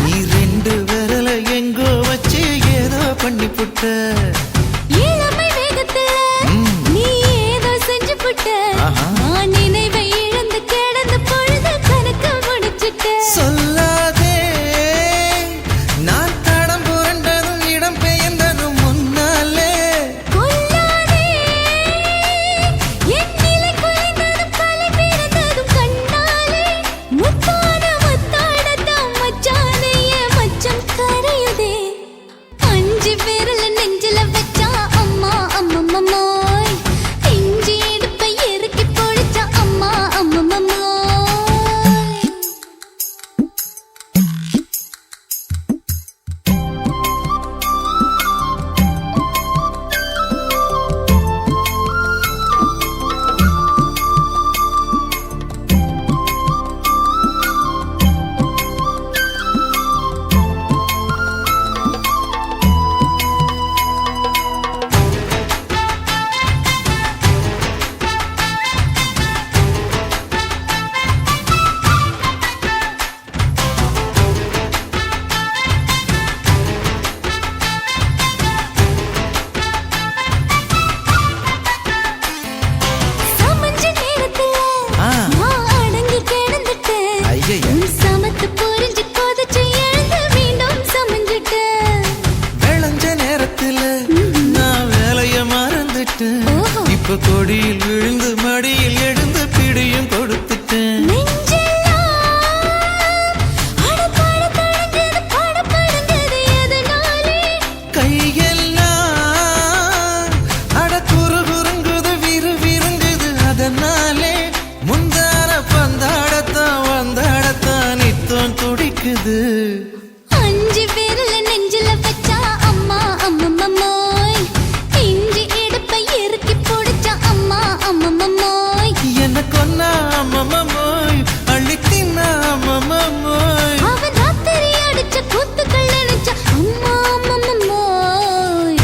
நீ ரெண்டு விரல எங்கோ வச்சு ஏதோ பண்ணி புட்ட இளமை வேகத்துல நீ ஏதோ செஞ்சு புட்ட நான் நினைவை இழந்து கிடந்த பொழுது கணக்கு முடிச்சிட்ட சொல்லாதே நான் தடம் புரண்டதும் இடம் பெயர்ந்ததும் முன்னாலே கொல்லாதே என் நிலை குலைந்ததும் கலை பிறந்ததும் கண்ணாலே முத்தான முத்தாடத்தான் மச்சானைய மச்சம் கரையுதே அஞ்சு விரல நெஞ்சில வச்சா அம்மா அம்மம்மாய் இஞ்சி இடுப்பை இறுக்கி பொழிச்சா அம்மா அம்மம்மாய் சமஞ்ச நேரத்துல நான் அடங்கி கிடந்துட்டேன் ஐயைய. உன் சமத்து புரிஞ்சு கொதிச்சு எழுந்து மீண்டும் சமஞ்சிட்டேன் விளைஞ்ச நேரத்துல நான் வேலைய மறந்துட்டேன் ஓஹோ. இப்ப கொடியில் விழுந்து மடியில் எழுந்து பிடியும் கொடுத்துட்டேன் நெஞ்செல்லாம் அடப்பாட தொடங்குது படபடங்குது எதனாலே கையெல்லாம் அட குறு குறுங்குது விறு விருங்குது அதனாலே முந்தார பந்தாடத்தான் வந்தாடத்தான் நித்தம் துடிக்குது அஞ்சு விரல நெஞ்சில வச்சா அம்மா அம்மம்மாய் இஞ்சி இடுப்பை இறுக்கி பொடிச்சா அம்மா அம்மம்மாய் என்ன கொன்னா அம்மம்மோய் அள்ளி தின்னா அம்மம்மோய் அவன் ராத்திரி அடிச்ச கூத்துக்கள் நினைச்ச அம்மா அம்மம்மாய்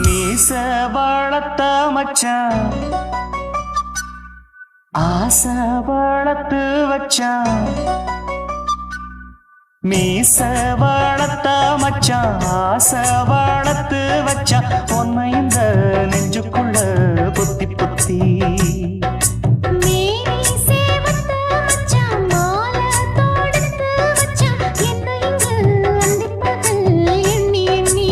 மீச வளர்த்த மச்சான் ஆசை வளர்த்து வச்சான் மீச வளர்த்த மச்சான் ஆசை வளர்த்து வச்சான் உன்னை இந்த நெஞ்சுக்குள்ள பொத்தி பொத்தி மேனி சேவத்த மச்சான் மாலை தொடுத்து வச்சான் என்ன இங்கு அந்திப்பகல் எண்ணி எண்ணி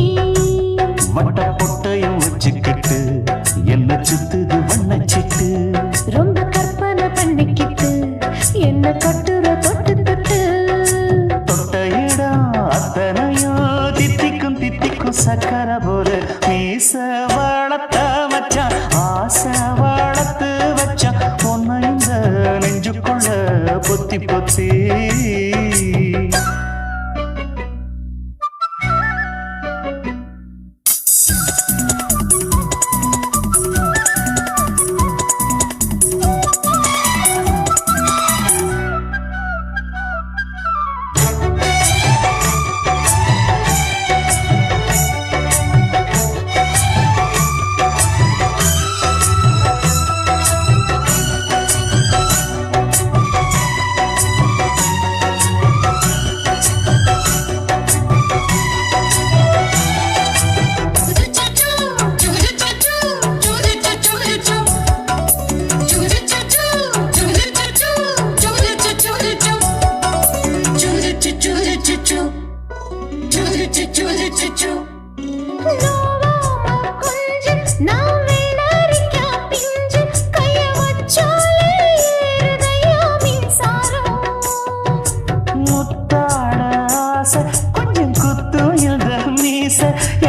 சக்கர போல மீச வளர்த்த மச்சான் ஆசை வளர்த்து வச்சான் பொண்ணு இந்த நெஞ்சுக்குள்ள பொத்தி பொத்தி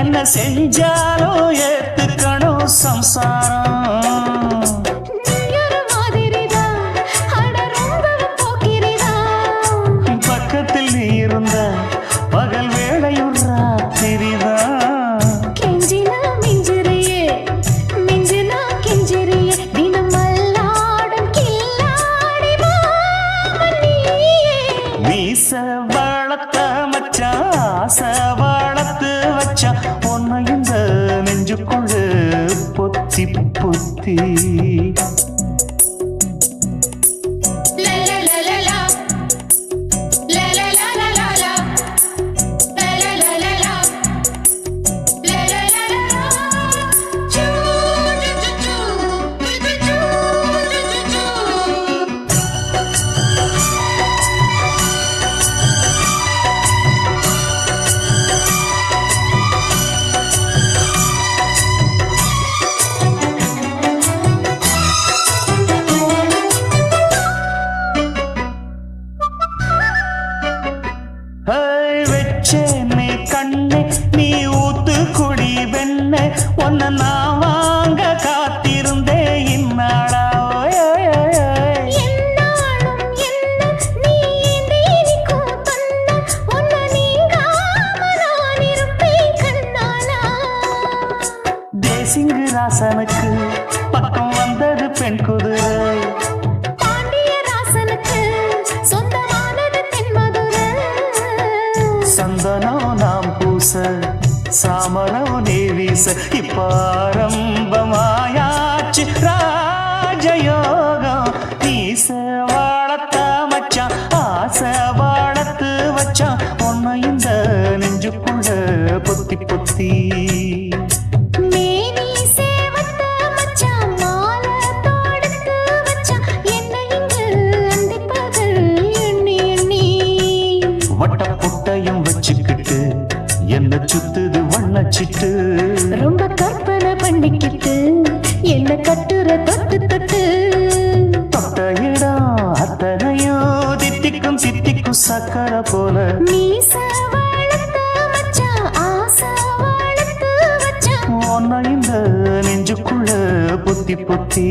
என்ன செஞ்சாலும் ஏத்துக்கணும் சம்சாரம் பக்கத்தில் நீ இருந்த பகல் வேளையும் ராத்திரிதான் கெஞ்சினா மிஞ்சிறியே மிஞ்சினா கெஞ்சிறியே தினம் மல்லாடும் கில்லாடி மீச வளர்த்த மச்சான் ஆசை வளர்த்து வச்சான் பொண்ணு இந்த நெஞ்சுக்குள்ள பொத்தி பொத்தி வெச்சேனே கண்ணே நீ ஊத்து குடி வெண்ணே ஒன்ன நான் வாங்க காத்திருந்தே இந்நாளா தேசிங்கு ராசனுக்கு பக்கம் வந்தது பெண் குதிரை சந்தனம் நாம் பூச சாமரம் நீ வீச இப்ப ஆரம்பமாயாச்சு ராஜயோகம் நீச வாழத்த மச்சான் ஆசை வாழத்து வச்சான் உன்னை இந்த நெஞ்சுக்குள்ள பொத்தி பொத்தி வட்டப்புட்டையும் வச்சுக்கிட்டு என்ன சுத்துது வண்ணச்சிட்டு ரொம்ப கற்பனை பண்ணிக்கிட்டு என்ன கட்டுற தொட்டு தொட்டு தொட்ட இடம் அத்தனையோ தித்திக்கும் தித்திக்கும் சக்கர போல மீச வளர்த்த மச்சான் ஆசை வளர்த்து வச்சான் உன்னை இந்த நெஞ்சுக்குள்ள பொத்தி பொத்தி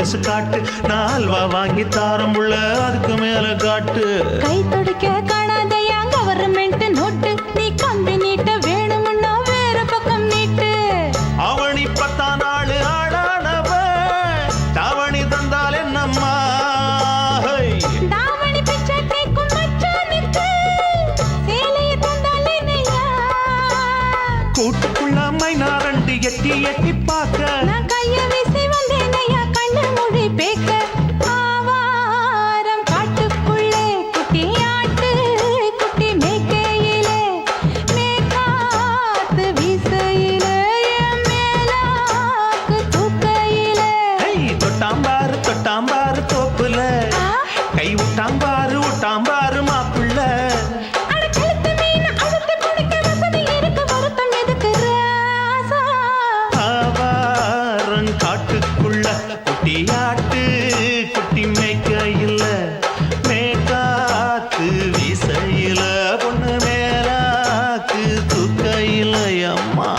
கொலுசு காட்டு, நான் அல்வா வாங்கி தாரம் உள்ள அதுக்கு மேல காட்டு. கை துடிக்க காணாதையா கவர்மெண்ட் நோட்டு, நீ கம்பி நீட்ட வேணும்னா வேற பக்கம் நீட்டு. அவனி 10 நாள் ஆளானவ தாவணி தந்தால் என்னம்மா? தாவணி பிச்சை கேக்கும் மச்சானுக்கு சேலைய தந்தால் என்னையா? கூட்டுக்குள்ள மைனா ரெண்டு எட்டி எட்டி பார்க்க, நான் கைய வீசி வந்தேனையா கண்ணு மொழி பேக்க. ஆவாரம் காட்டுக்குள்ளே குட்டி ஆட்டு குட்டி மேய்க்கையிலே, மேற்காத்து வீசையிலே, என் மேலாக்கு தூக்கையிலே. தொட்டாம்பாரு தொட்டாம்பாரு தோப்புல, கை விட்டாம்பாரு விட்டாம்பாரு மாப்புள்ள. அட கழுத்து மீன் அழுத்து பிடிக்க வசதி இருக்கு, வருத்தம் எதுக்கு ராசா? ஆவாரம் காட்டுக்குள்ள குட்டியாட்டு குட்டி மேய்க்கையில, மேற்காத்து வீசையில, பொண்ணு மேலாக்கு தூக்கையில. அம்மா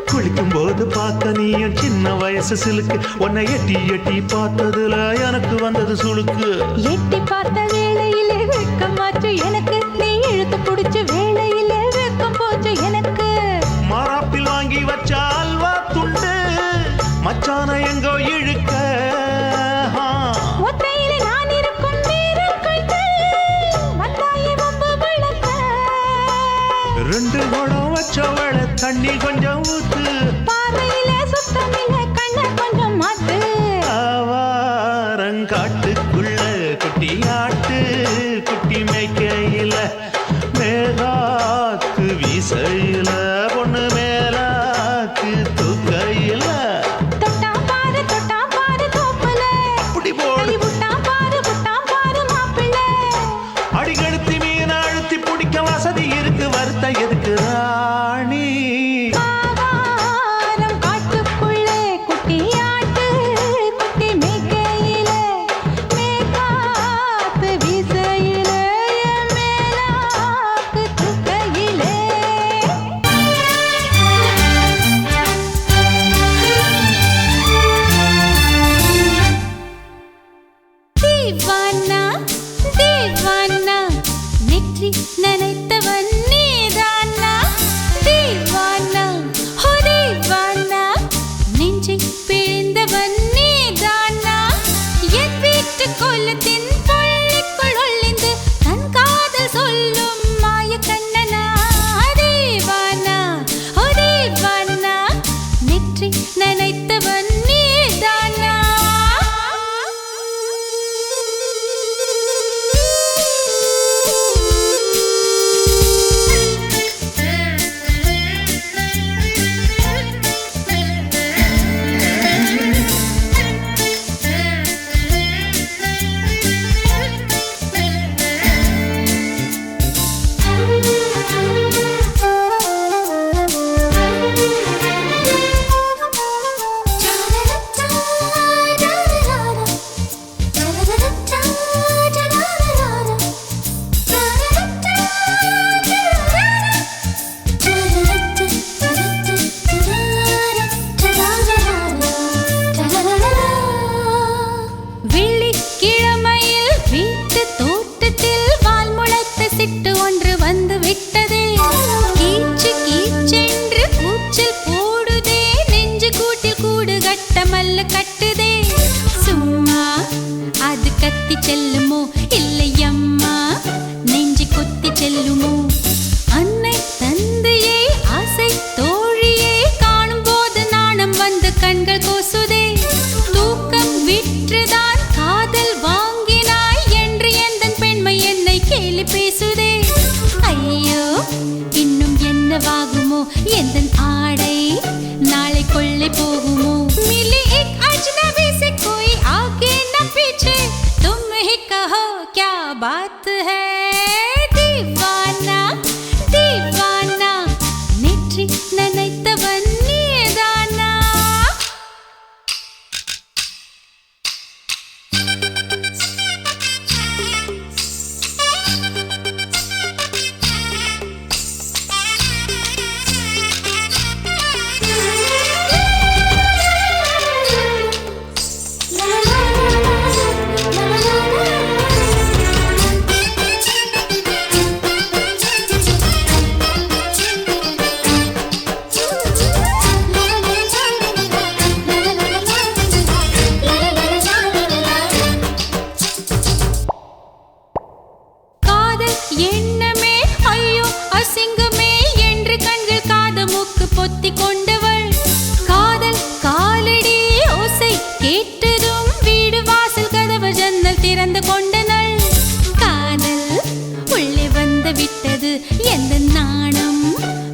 குளிக்கும் போது பார்த்த நீயும் சின்ன வயசு சிலுக்கு, உன்னை எட்டி எட்டி பார்த்ததுல எனக்கு வந்தது சுளுக்கு. எட்டி பார்த்த வேளையிலே வெட்கமாச்சு எனக்கு, நீ இழுத்து புடிச்ச வேளையிலே வெட்கம் போச்சு எனக்கு. மாறாப்பில் வாங்கி வச்ச அல்வா துண்டு மச்சான எங்கோ இழுக்க. ஒத்தையிலே நான் இருக்கும் நேரம் கண்டு வந்தாயே வம்பு வளர்க்க. 2 குடம் வச்சவள தண்ணி கொஞ்சம் ஊத்து, பார்வையிலே சுத்தமில்லை கண்ண கொஞ்சம் மாத்து. ஆவாரங்காட்டுக்குள்ள குட்டியாட்டு குட்டி மேய்க்கையில, மேலாக்கு வீசையில, பொண்ணு மேலாக்கு தூக்கையில. தொட்டாம் பாரு தோப்புல, அப்படி போடு. கை விட்டாம் பாரு மாப்பிள்ளை. அடிகழுத்தி மீன் அழுத்தி பிடிக்க வசதி இருக்கு, வருத்த எதுக்கு ராணி? ஆவாரம் காட்டுக்குள்ளே குட்டி ஆட்டு குட்டி மேய்க்கையிலே, மேற்காத்து வீசையிலே, என் மேலாக்கு தூக்கையிலே. தீவானா தீவானா நெற்றி நனைத்தவன் நீதானா? தீவானா ஹோ தீவானா நெஞ்சை பிழிந்தவன் நீதானா? என் வீட்டு கோலத்தின் பள்ளிக்குள் ஒளிந்து தன் காதல் சொல்லும் மாய கண்ணனா? தீவானா ஹோ தீவானா நெற்றி நனைத்தவன் நீதானா? வெள்ளிக்கிழமையில் வீட்டு தோட்டத்தில் வால் முளைத்த சிட்டு ஒன்று வந்து விட்டதே. கீச்சு கீச்சென்று கூச்சல் போடுதே, நெஞ்சு கூட்டில் கூடு கட்ட மல்லு கட்டுதே. சும்மா அது கத்தி செல்லுமோ இல்லையம்மா, நெஞ்சு கொத்தி செல்லுமோ? அன்னை தந்தையை ஆசை தோழியை காணும் போது நாணம் வந்து கண்கள் கோசுதே. தூக்கம் விற்றுதான் காதல் வாங்கினாய் என்று எந்தன் பெண்மை என்னை கேலி பேசுதே. ஐயோ இன்னும் என்னவாகுமோ எந்தன் ஆடை நாளை கொள்ளை போகுமோ? मिली एक अजनबी से कोई आगे न पीछे, तुम ही कहो क्या बात है? दीवाना दीवाना நெற்றி நனைத்தவன் எண்ணமே ஐயோ அசிங்கமே என்று கண்கள் காது மூக்கு பொத்தி கொண்டவள் காதல் காலடி ஓசை கேட்டதும் வீடு வாசல் கதவு ஜன்னல் திறந்து கொண்டனள் காதல் உள்ளே வந்து விட்டது எந்த நாணம்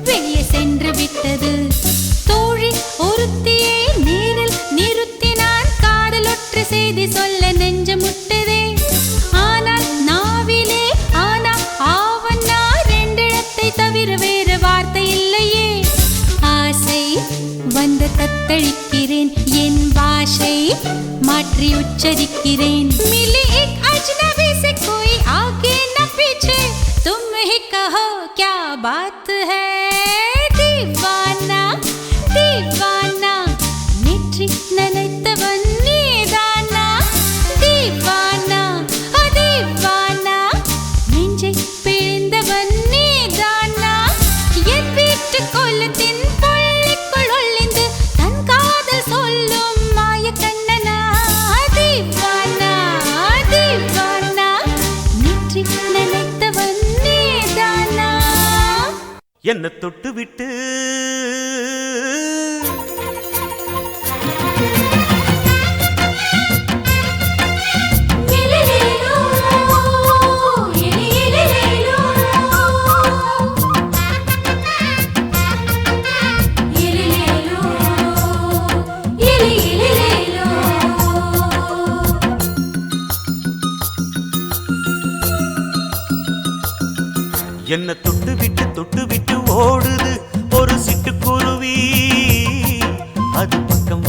வெளியே சென்று விட்டது தோழி ஒருத்தியை நேரில் நிறுத்தினான் காதல் ஒற்று செய்தி சொல்ல நெஞ்சு முட்டதே ஆனால் நாவிலே ஆனா ஆவன்னா ரெண்டிடத்தை தவிர வேறு வார்த்தை இல்லையே ஆசை வந்து தத்தளிக்கிறேன் என் பாஷை மாற்றி உச்சரிக்கிறேன் मिली एक अजनबी से कोई आगे न पीछे तुम ही कहो क्या बात है दीवाना दीवाना नेற்றி நினைத்தவன் நீதானா दीवाना दीवाना நெஞ்சை பிழிந்தவன் நீதானா என் வீட்டு கொல்லத்தின் பள்ளிக்குள் ஒளிந்து தன் காதல் சொல்லும் மாய கண்ணனா दीवाना दीवाना நேற்றி நினைத்தவன் நீதானா என்ன தொட்டு விட்டு என்ன தொட்டு விட்டு ஓடுது ஒரு சிட்டுக்குருவி அது பக்கம்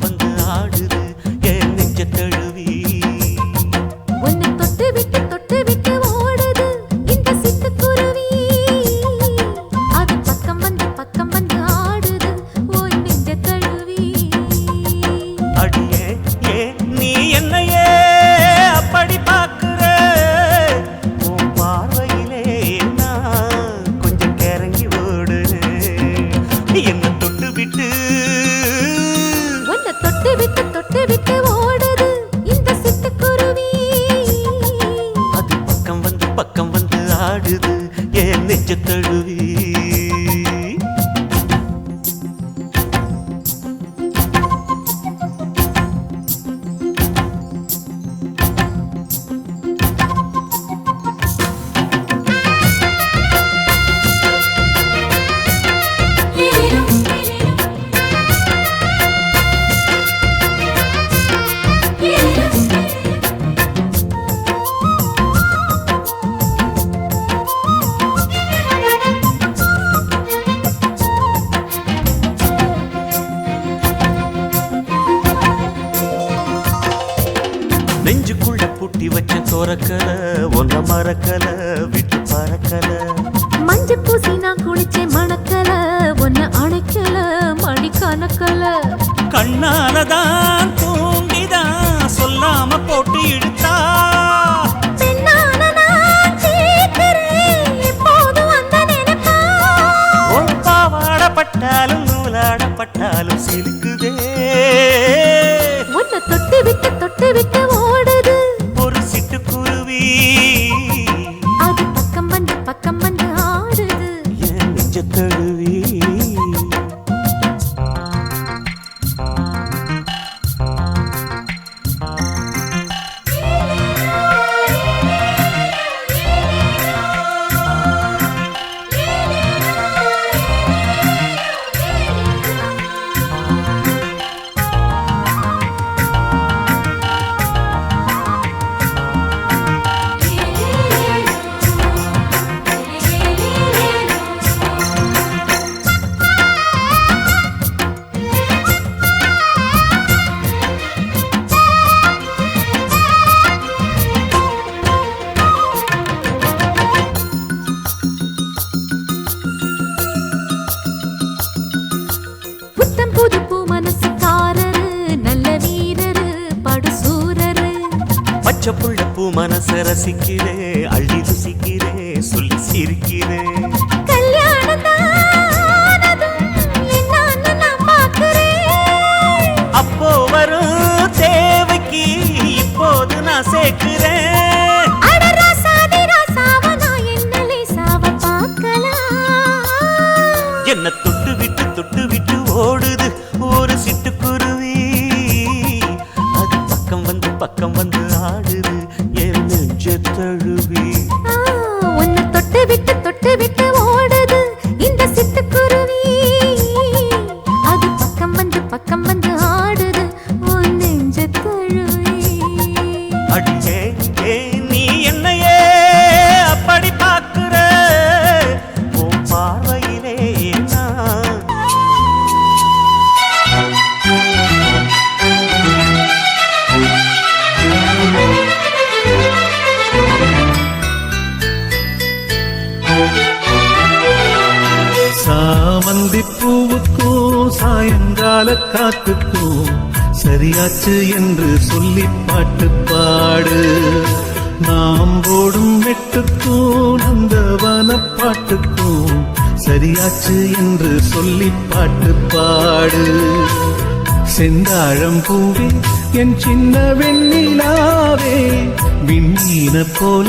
வந்து ஆடுது என் நெஞ்ச தழுவி உன்னை தொட்டு விட்டு ஓடுது இந்த சிட்டுக்குருவி அது பக்கம் வந்து ஆடுது ஓய் நெஞ்ச தழுவி அடியே ஏ நீ என்னையே அப்படி பார்க்கிற உன் பார்வையிலே நான் கொஞ்சம் கிறங்கி ஓடு என்ன தொட்டு விட்டு உன்னை தொட்டு விட்டு ஓடுது இந்த சிட்டுக்குருவி அது பக்கம் வந்து ஆடுது என் நெஞ்ச தழுவி நெஞ்சுக்குள்ள பூட்டி வச்ச தோரக்கல ஒன்ன மறக்கல விட்டு பறக்கல மஞ்சள் பூசி நான் குளிச்சேன் மணக்கல ஒன்னு அணைக்கல மணி கணக்கல கண்ணாலதான் தூங்கிதான் சொல்லாம போட்டு இழுத்தா பாவாடப்பட்டாலும் நூலாடப்பட்டாலும் சிலுக்குதே உன்னை தொட்டு விட்டு ஓடுது ஒரு சிட்டுக்குருவி அது பக்கம் வந்து ஆடுது என் நெஞ்ச தழுவி பச்சை புள்ள பூ மனச ரசிக்கிறே அள்ளி ருசிக்கிறே சொல்லி சிரிக்கிறே அப்போ வரும் தேவைக்கு இப்போது நான் சேர்க்கிறேன் என்ன தொட்டு விட்டு ஓடுது ஒரு சிட்டுக்குருவி. அது பக்கம் வந்து ஆடுது என் நெஞ்ச தழுவி. உன்னை தொட்டு விட்டு ஓடுது இந்த சிட்டுக்குருவி. அது பக்கம் வந்து ஆடுது உன் நெஞ்ச தழுவி. அடியே நீ என்னையே அப்படி பார்க்கிற உன் பார்வையிலே நான் சாமந்தி பூவுக்கும் சாயங்கால காத்துக்கும் சரியாச்சு என்று சொல்லி பாட்டு பாடு. நாம் போடும் வெட்டுக்கும் நந்தவன பாட்டுக்கும் சரியாச்சு என்று சொல்லி பாட்டு பாடு. செந்தாழம் பூவே என் சின்ன வெண்ணிலாவே, விண்ணீன போல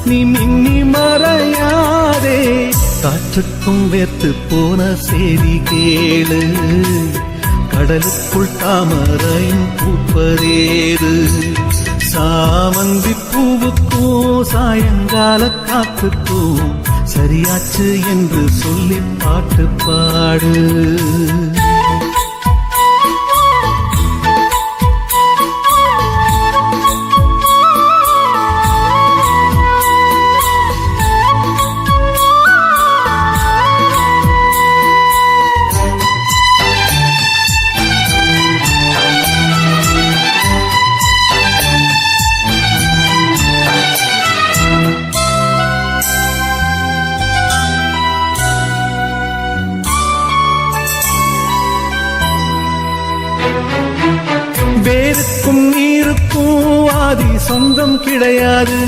நீ மின்னி மறையாதே. காற்றுக்கும் வேர்த்து போன செய்தி கேளு, கடலுக்குள் தாமரையும் பூப்பதேது. சாமந்தி பூவுக்கும் சாயங்கால காத்துக்கும் சரியாச்சு என்று சொல்லி பாட்டு பாடு. வேருக்கும் நீருக்கும் ஆதி சொந்தம் கிடையாது,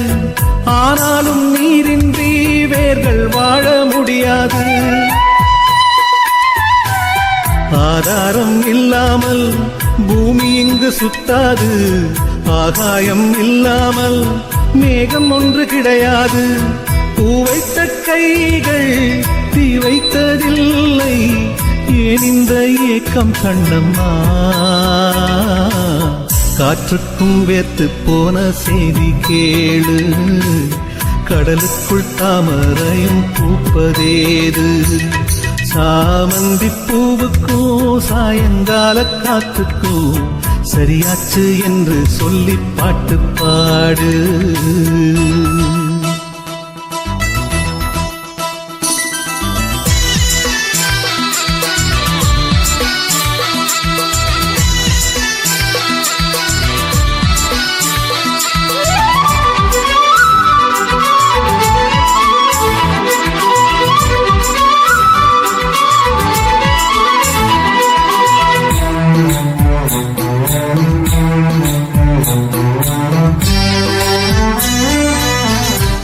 ஆனாலும் நீரின்றி வேர்கள் வாழ முடியாது. ஆதாரம் இல்லாமல் பூமி இங்கு சுத்தாது, ஆகாயம் இல்லாமல் மேகம் ஒன்று கிடையாது. பூ வைத்த கைகள் தீ வைத்ததில்லை, ஏன் இந்த ஏக்கம் கண்ணம்மா? காற்றுக்கும் வேர்த்து போன செய்தி கேளு, கடலுக்குள் தாமரையும் பூப்பதேது. சாமந்தி பூவுக்கும் சாயங்கால காத்துக்கும் சரியாச்சு என்று சொல்லி பாட்டு பாடு.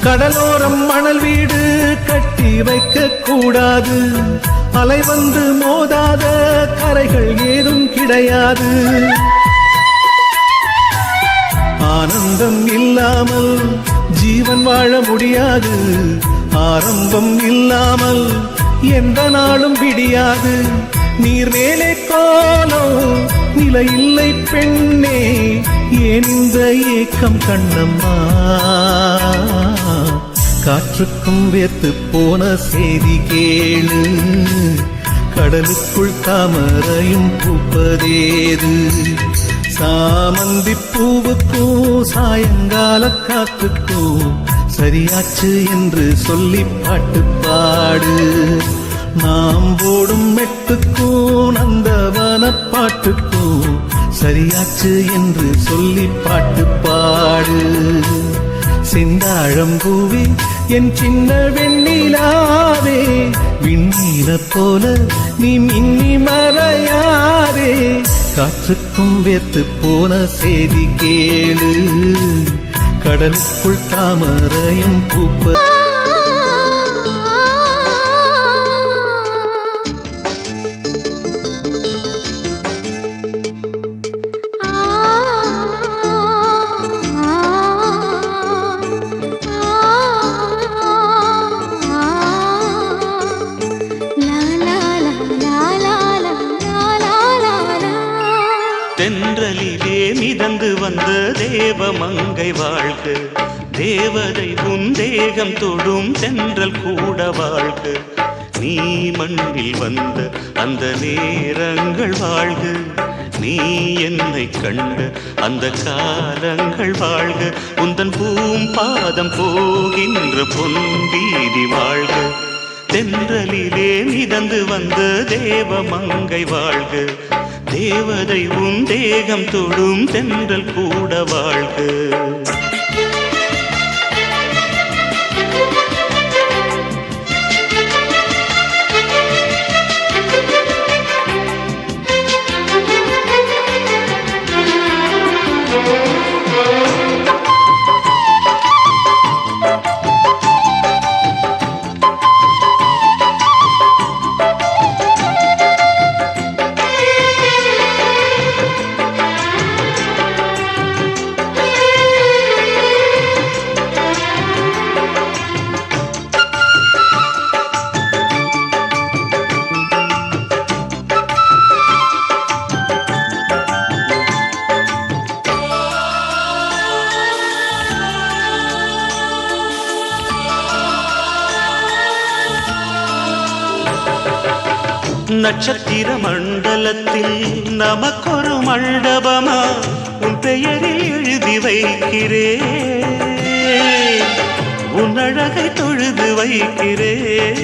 கடலோரம் மணல் வீடு கட்டி வைக்க கூடாது, அலை வந்து மோதாத கரைகள் ஏதும் கிடையாது. ஆனந்தம் இல்லாமல் ஜீவன் வாழ முடியாது, ஆரம்பம் இல்லாமல் எந்த நாளும் விடியாது. நீர் மேலே கோலம் நிலையில்லை பெண்ணே, ஏன் இந்த ஏக்கம் கண்ணம்மா? காற்றுக்கும் வேர்த்து போன செய்தி கேளு, கடலுக்குள் தாமரையும் பூப்பதேது. சாமந்தி பூவுக்கும் சாயங்கால காத்துக்கும் சரியாச்சு என்று சொல்லி பாட்டு பாடு. நாம் போடும் மெட்டுக்கும் நந்தவன பாட்டுக்கும் சரியாச்சு என்று சொல்லி பாட்டு பாடு. செந்தாழம் பூவே என் சின்ன வெண்ணிலாவே, விண்ணீர போல நீ மின்னி மறையாதே. காற்றுக்கும் வேர்த்து போன செய்தி கேளு, கடலுக்குள் தாமரையும் பூப்ப la la வந்த தேவ மங்கை வாழ்க, தேவதை உன் தேகம் தொடும் தென்றல் கூட வாழ்க. நீ மண்ணில் வந்த அந்த நேரங்கள் வாழ்க, நீ என்னை கண்ட அந்த காலங்கள் வாழ்க. உந்தன் பூம்பாதம் போகின்ற பொன்வீதி வாழ்க, தென்றலிலே மிதந்து வந்த தேவ மங்கை வாழ்க, தேவதை உன் தேகம் தொடும் தென்றல் கூட வாழ்க. நட்சத்திர மண்டலத்தில் நமக்கொரு மண்டபமா உன் பெயரில் எழுதி வைக்கிறேன், உன் அழகை தொழுது வைக்கிறேன்.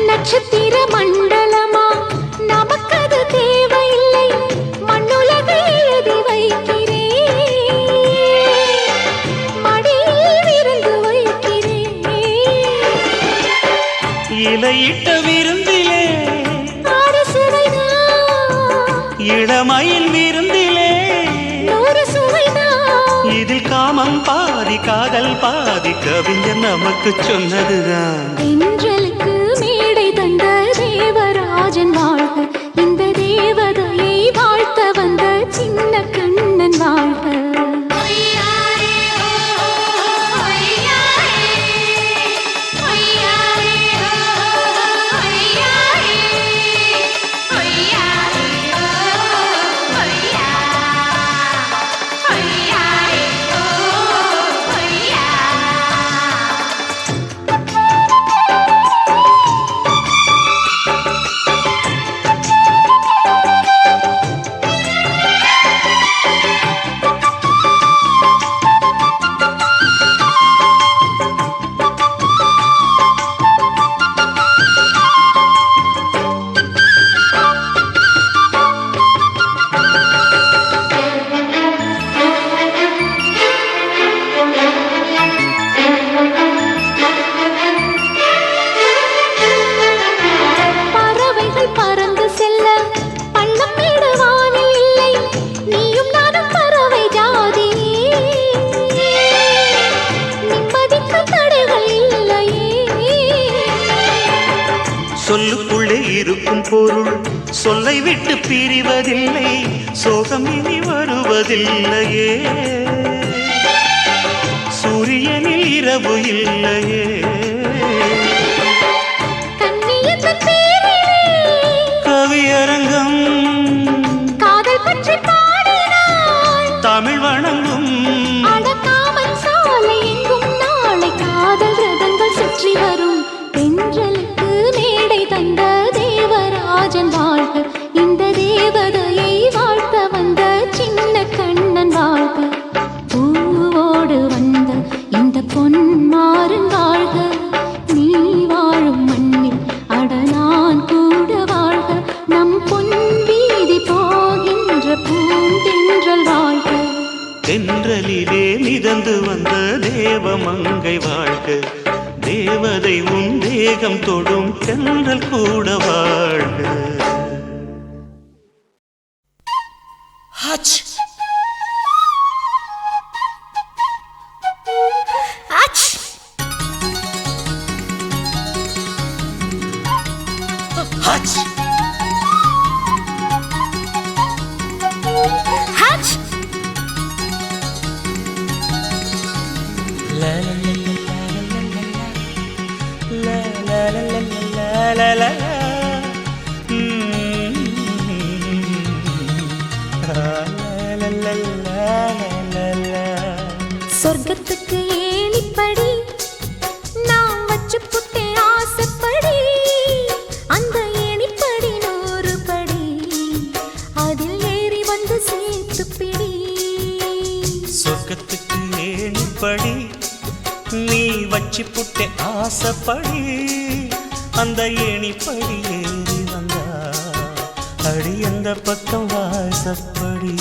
நட்சத்திர மண்டலமா நமக்கது தேவையில்லை, மண்ணுலகை எழுதி வைக்கிறேன், மடியில் விருந்து வைக்கிறேன். இலையிட்ட விருந்திலே இளமயில் விருந்திலே இதில் காமம் பாதி காதல் பாதி கவிஞர் நமக்கு சொன்னதுதான். தென்றலுக்கு மேடை தந்த தேவராஜன் வாழ்க, இந்த தேவதையை வாழ்த்த வந்த சின்ன கண்ணன் வாழ்க. சொல்லுக்குள்ளே இருக்கும் பொருள் சொல்லை விட்டு பிரிவதில்லை, சோகம் இனி வருவதில்லையே, சூரியனில் இரவு இல்லையே. கவியரங்கம் காதல் பற்றி பாடினாள், தமிழ் வணங்கும் அடக்காமல் சாலை எங்கும் நாளை காதல் ரதங்கள் சுற்றி வரும். தென்றலுக்கு மேடை தந்த தேவராஜன் வாழ்க, இந்த தேவதையை வாழ்த்த வந்த சின்ன கண்ணன் வாழ்க. பூவோடு வந்த இந்த பொன்மாறன் வாழ்க, நீ வாழும் மண்ணில் அட நான் கூட வாழ்க. நம் பொன் வீதி போகின்ற பூந்தென்றல் வாழ்க, தென்றலிலே மிதந்து வந்த தேவ மங்கை வாழ்க, தேவதை உன் தேகம் தொடும் தென்றல் கூட வாழ்க. H H H H. La la la la la. La la la சொர்க்கத்துக்கு ஏணிப்படி நான் வச்சு புட்டேன் ஆசைப்படி அந்த ஏணிப்படி 100 படி அதில் ஏறி வந்து சேர்த்து பிடி சொர்க்கத்துக்கு ஏணிப்படி நீ வச்சு புட்டே ஆசைப்படி அந்த ஏணிப்படி ஏறி வந்தா அடி அந்த பக்கம் வாசப்படி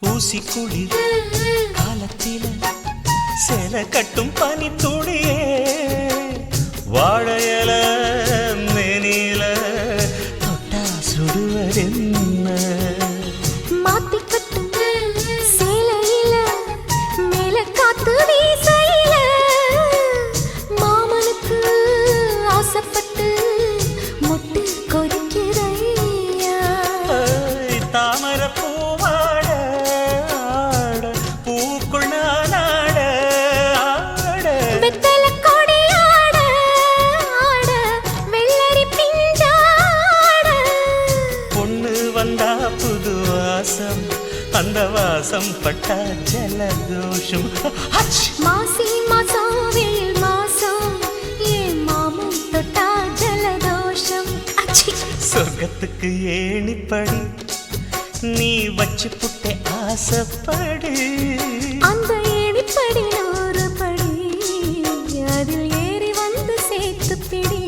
ஊசி குளிர் காலத்தில சேல கட்டும் பனி துணியே வாழையல மேனில தொட்டா சுடுவதென்ன மாத்தி கட்டும் சேலையில மேல காத்து வீசையில மாமனுக்கு ஆசைப்பட்டு முட்டு கொதிக்கிறையா தாமர பூவாட பூக்குள் நானாட வெத்தல கொடியாட ஆட வெள்ளரி பிஞ்சாட பொண்ணு வந்தா புது வாசம் அந்த வாசம் பட்டா ஜலதோஷம் மாசி மாசம் வெயில் மாசம் ஏன் மாமன் தொட்டா ஜலதோஷம் அச்சி சொர்க்கத்துக்கு ஏணிப்படி நீ வச்சு புட்டே ஆசைப்படு அந்த ஏணிப்படி 100 படி அதில் ஏறி வந்து சேர்த்து பிடி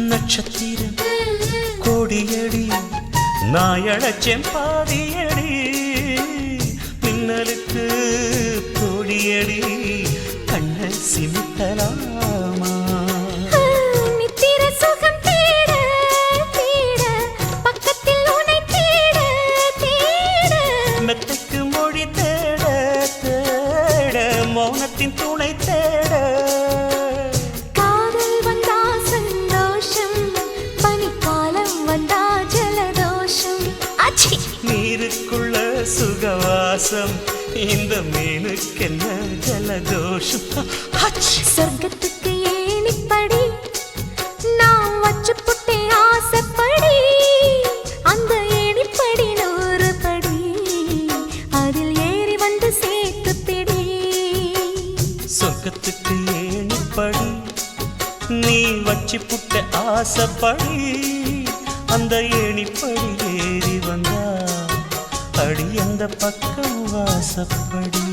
நட்சத்திரம் கோடியடி நாயழச்சேன் பாதியடி மின்னலுக்கு கோடியடி கண்ண சிமிட்டலாமா நித்திர சுகம் தேட தேட பக்கத்தில் உன்னை தேட தேட மெத்தைக்கு மொழி தேட தேட மௌனத்தின் துணை தேட காதல் வந்தா சந்தோஷம் பனிக்காலம் வந்தா ஜலதோஷம் அச்சி நீருக்குள்ள சுகவாசம் இந்த மீனுக்கென்ன ஜலதோஷம் சொர்க்கத்துக்கு ஏணிப்படி நான் வச்சு புட்டே ஆசைப்படி அந்த ஏணிப்படி 100 படி அதில் ஏறி வந்து சேர்த்து பிடி சொர்க்கத்துக்கு ஏணிப்படி நீ வச்சு புட்ட ஆசைப்படி அந்த ஏணிப்படி ஏறி வந்தா அடி அந்த பக்கம் வாசப்படி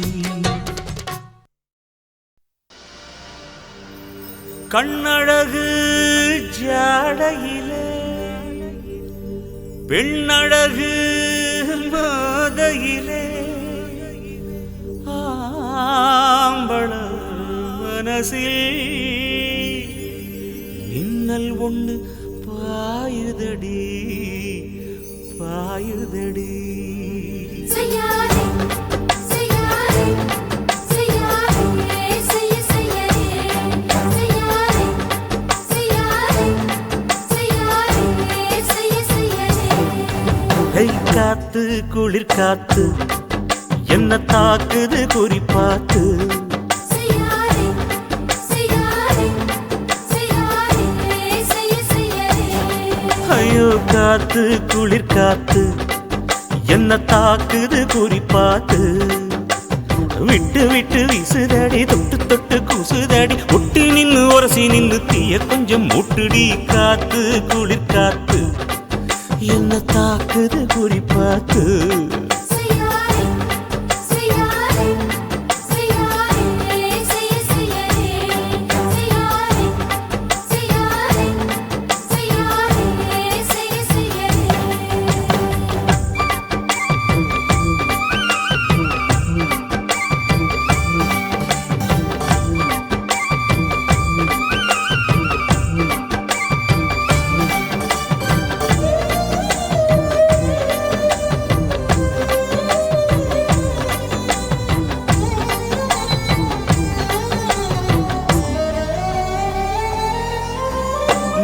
கண்ணழகு ஜாடையிலே பெண்ணழகு மாதையிலே ஆம்பள மனசில் மின்னல் ஒண்ணு பாயுதடி பாயுதடி செய்யாதே செய்யாதே செய்யாதே செய்ய செய்யாதே செய்யாதே செய்யாதே செய்யாதே செய்ய செய்யாதே கை காத்து குளிர் காத்து என்ன தாக்குது குறி பார்த்து. செய்யாதே செய்யாதே செய்யாதே செய்யாதே. ஐயோ காத்து குளிர் காத்து என்ன தாக்குது குறி பார்த்து. விட்டு விட்டு வீசுதடி தொட்டு தொட்டு கூசுதடி. ஒட்டி நின்னு உரசி நின்னு தீய கொஞ்சம் முட்டுடி. காத்து குளிர் காத்து என்ன தாக்குது குறி பார்த்து. செய்யாதே செய்யாதே செய்யாதே செய்யாதே. செய்யாதே செய்யாதே செய்யாதே செய்யாதே.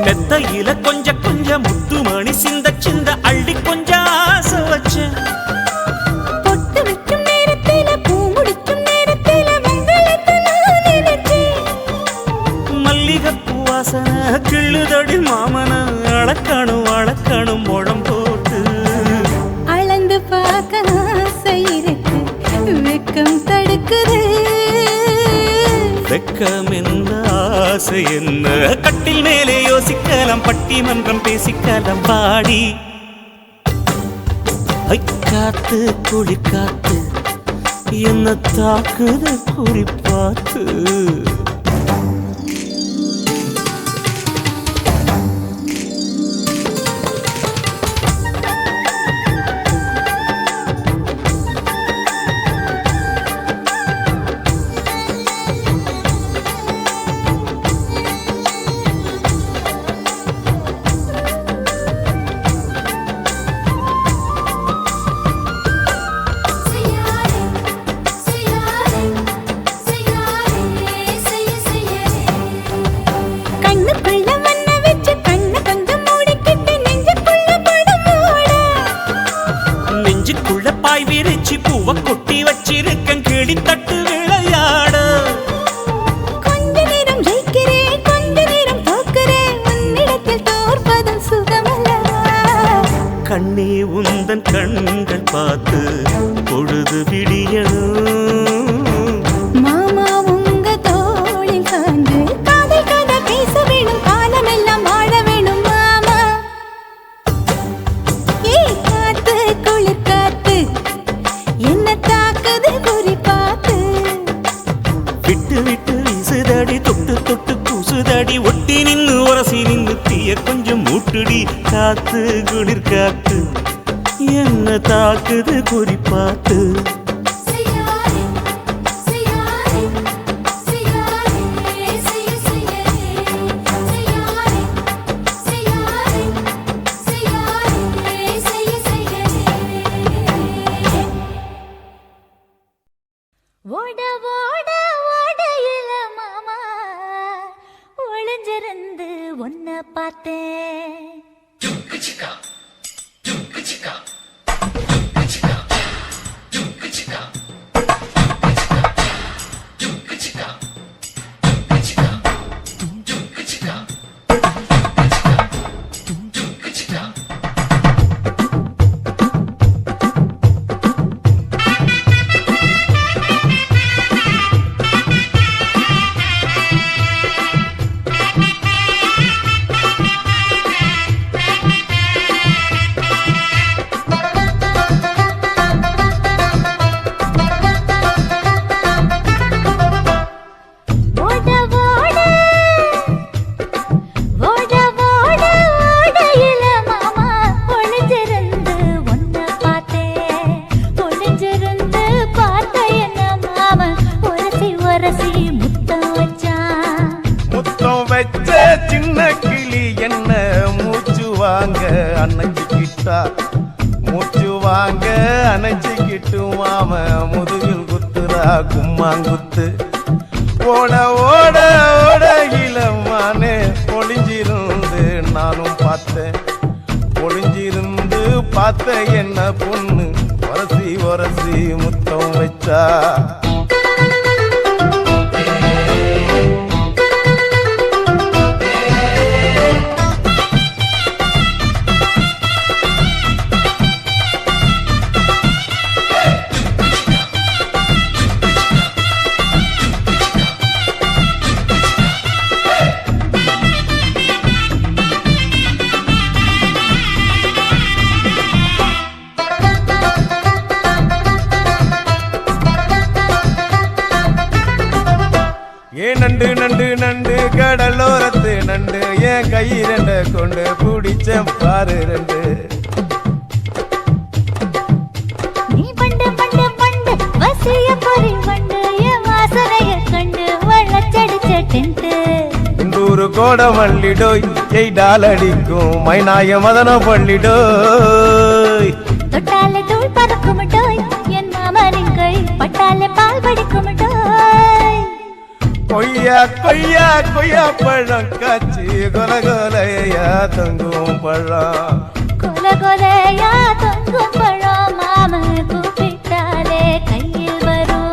மெத்தையில கொஞ்ச கொஞ்ச முத்துமணி சிந்த சிந்த அள்ளி கொஞ்சம் ஆசை வச்சேன். பொட்டு வைக்கும் நேரத்தில பூ முடிக்கும் நேரத்தில மங்களத்தை நான் நினைச்சேன். மல்லிகைப்பூ வாசனை கிள்ளுதடி மாமன. அளக்கணும் அளக்கணும் முழம் போட்டு. அளந்து பார்க்க ஆசை இருக்கு, வெக்கம் தடுக்குது. வெக்கம் என்ன ஆசை என்ன. கட்டில் மேலே யோசிக்கலாம் பட்டிமன்றம் பேசிக்கலாம் பாடி. காத்து குளிர் காத்து என்ன தாக்குது குறி பார்த்து. கண்ணுக்குள்ள மண்ண வச்சு கண்ண கொஞ்சம் மூடிக்கிட்டு நெஞ்சுக்குள்ள படம் மூட. நெஞ்சுக்குள்ள பாய் விரிச்சு பூவை கொட்டி வச்சிருக்கேன் கிளி தட்டு விளையாட. கொஞ்ச நேரம் ஜெயிக்கிறேன், கொஞ்ச நேரம் தோக்குறேன். உன்னிடத்தில் தோற்பதும் சுகமல்லவா? கண்ணே உந்தன் கண்கள் பார்த்து பொழுது விடியணும். மாமா உங்க தோளில் சாய்ந்து காதல் கதை பேச வேணும், காலமெல்லாம் வாழ வேணும் மாமா. காத்து குளிர் காத்து என்ன தாக்குது குறி பார்த்து. விட்டு விட்டு வீசுதடி தொட்டு தொட்டு கூசுதடி. ஒட்டி நின்னு உரசி நின்னு தீய கொஞ்சம் மூட்டுடி. காத்து குளிர் காத்து என்ன தாக்குது குறி பார்த்து. செய்யாதே செய்யாதே செய்யாதே செய்யாதே. செய்யாதே செய்யாதே செய்யாதே செய்யாதே. ஓட ஓட ஓடையில மாமா ஒளிஞ்சிருந்து உன்னை பார்த்தேன். அணைச்சிக்கிட்டா மூச்சு வாங்க அணைச்சிக்கிட்டு மாம முதுகில் குத்துறா கும்மாங்குத்து. ஓட ஓட ஓட இளமானே ஒளிஞ்சிருந்து நானும் பார்த்தேன். ஒளிஞ்சிருந்து பார்த்த என்ன பொண்ணு வரசி உரசி முத்தம் வச்சா நண்டு நண்டு நண்டு கடலோரத்து நண்டு என் கை ரெண்ட கொண்டு பிடிச்ச பாரு ரெண்டு நீ பண்டு பண்டு பண்டு வசிய பொறி வண்டு என் வாசனைய கண்டு வள்ளச்சடிச்ச டென்ட் குண்டூரு கோட மல்லிடோய் எய்டால் அடிக்கும் மைனாய மதன பள்ளிடோய் தொட்டாலே தூள் பறக்குமட்டோய் என் மாமனின் கை பட்டாலே பால் படிக்குமட்டோய் கொய்யா கொய்யா கொய்யா பழம் காய்ச்சி கொல கொலையா தங்கும் பழம் கொல கொலையா தொங்கும் பழம் மாம கூப்பிட்டாலே கையில் வரும்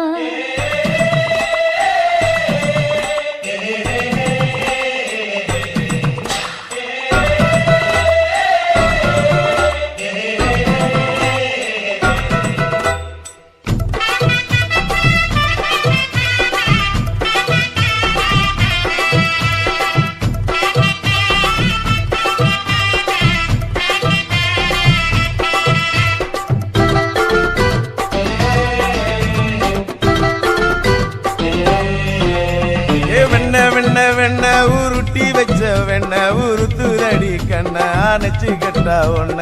வெண்ண உருட்டி வச்ச வெண்ண உருத்துரடி கண்ண அணைச்சு கட்டா ஒண்ண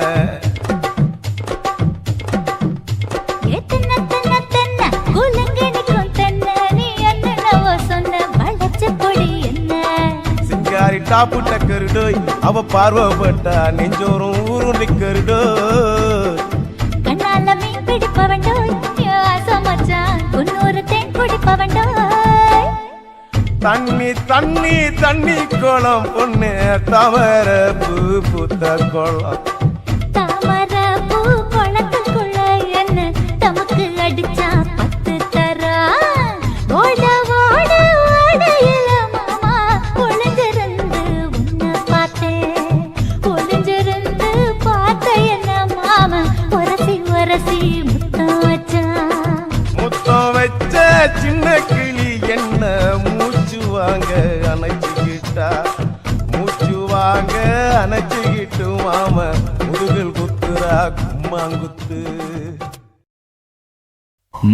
சிங்காரி டாப்பு டக்கருடோய் அவ பார்வப்பட்டா நெஞ்சோறும் ஊரும் நிக்கருடோய் கண்ணால மீன் பிடிப்பவண்டோய் ஆசமச்சான் குன்னூரு தேன் குடிப்பவண்டோய் தண்ணி தண்ணி தண்ணி கோலம் பொண்ணு தாமர பூ பூத்த கோலம் தாமர பூ குளத்துக்குள்ள என்ன தமக்கு அடிச்சா 10 தரா ஓட ஓட ஓடையில மாமா ஒளிஞ்சிருந்து உன்னை பார்த்தேன் ஒளிஞ்சிருந்து பார்த்த என்ன மாமா உரசி உரசி முத்தம் வச்ச சின்ன கிளி என்ன மூச்சு வாங்க அணைச்சுக்கிட்டா மூச்சு வாங்க அணைச்சுக்கிட்டு மாம முதுகில் குத்துரா கும்மாங்குத்து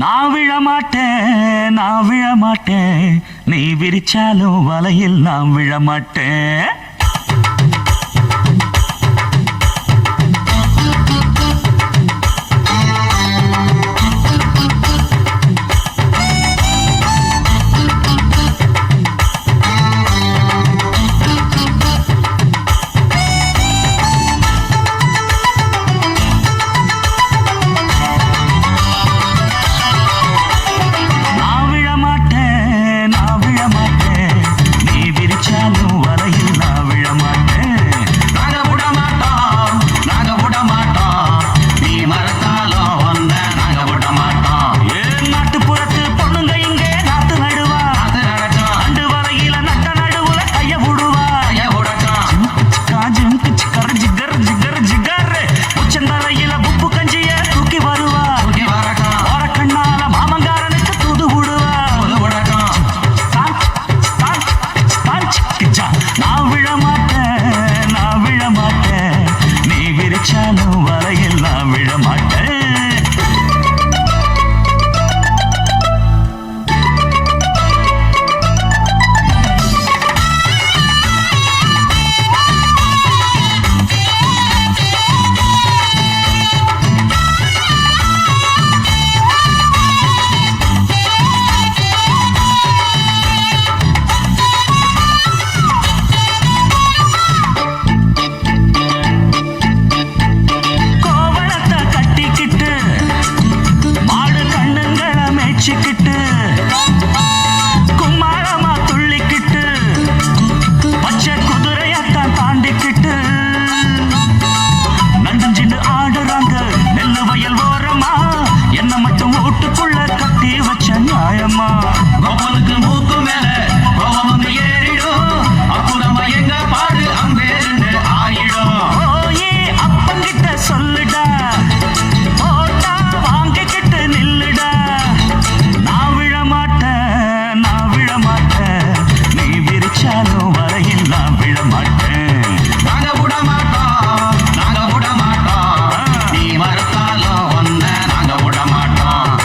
நான் விழமாட்டேன் நீ விரிச்சாலும் வலையில் நான் விழமாட்டேன் நான் விழமாட்டேன் நீ விரிச்சாலும் வலையில் நான் ஏறிடுமா கோபனுக்கு மூக்கு மேல கோபம் வந்து ஏறிடும் அப்புறமா எங்க பாடு அம்பேருன்னு ஆயிடும் ஓயே அப்பங்கிட்ட சொல்லுடா போட்டா வாங்கிக்கிட்டு நில்லுடா நான் விழ மாட்டேன் நீ விரிச்சாலும் வரையில் நான் விழ மாட்டேன் நாங்க விட மாட்டோம் நீ மறுத்தாலும் ஒன்ன நாங்க விட மாட்டோம்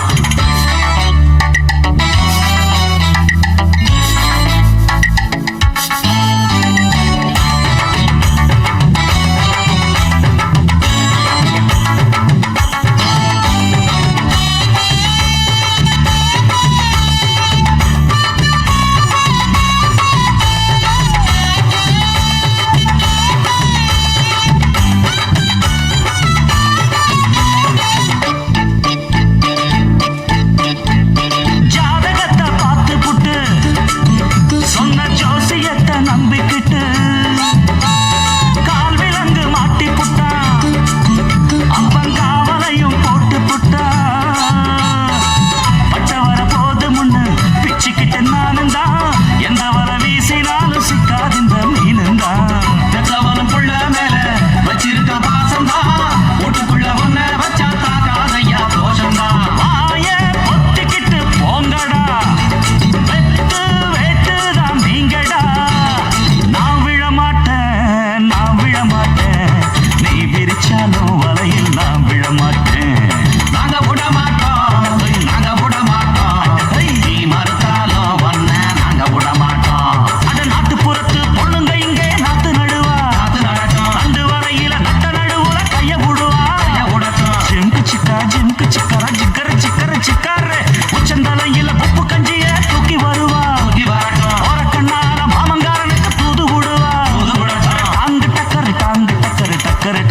ஜாதகத்தை பார்த்து புட்டு சொன்ன ஜோசியத்தை நம்பிக்கிட்டு கால் விலங்கு மாட்டி புட்டான் அப்பங்காவலையும் போட்டு புட்டான் பட்ட வர போது முன்னு பிச்சுக்கிட்டு நானும் தான் எந்த வர வீசினாலும் சிக்காது இந்த மீனும் தான் பெற்றவனும் புள்ள மேல வச்சிருக்க பாசம் தான் வீட்டுக்குள்ள ஒன்ன வச்சா தாக்காதையா தோஷம் தான் வாய பொத்திக்கிட்டு போங்கடா வெட்டு வேட்டுதான் நீங்கடா நான் விழ மாட்டேன் நீ விரிச்சாலும் வலையில் நான் விழ மாட்டேன் நாங்க விட மாட்டோம் நீ மறுத்தாலும் ஒன்ன நாங்க விட மாட்டோம் அட நாட்டுப்புறத்து பொண்ணுங்க இங்கே நாத்து நடுவா அண்டு வரையில நட்ட நடுவுல கைய விடுவா ஜிம்கு சிக்கர சிக்காரு உச்சந்தலையில உப்பு கஞ்சிய தூக்கி வருவா ஓர கண்ணால மாமங்காரனுக்கு தூது விடுவா டாங்கு டக்கரு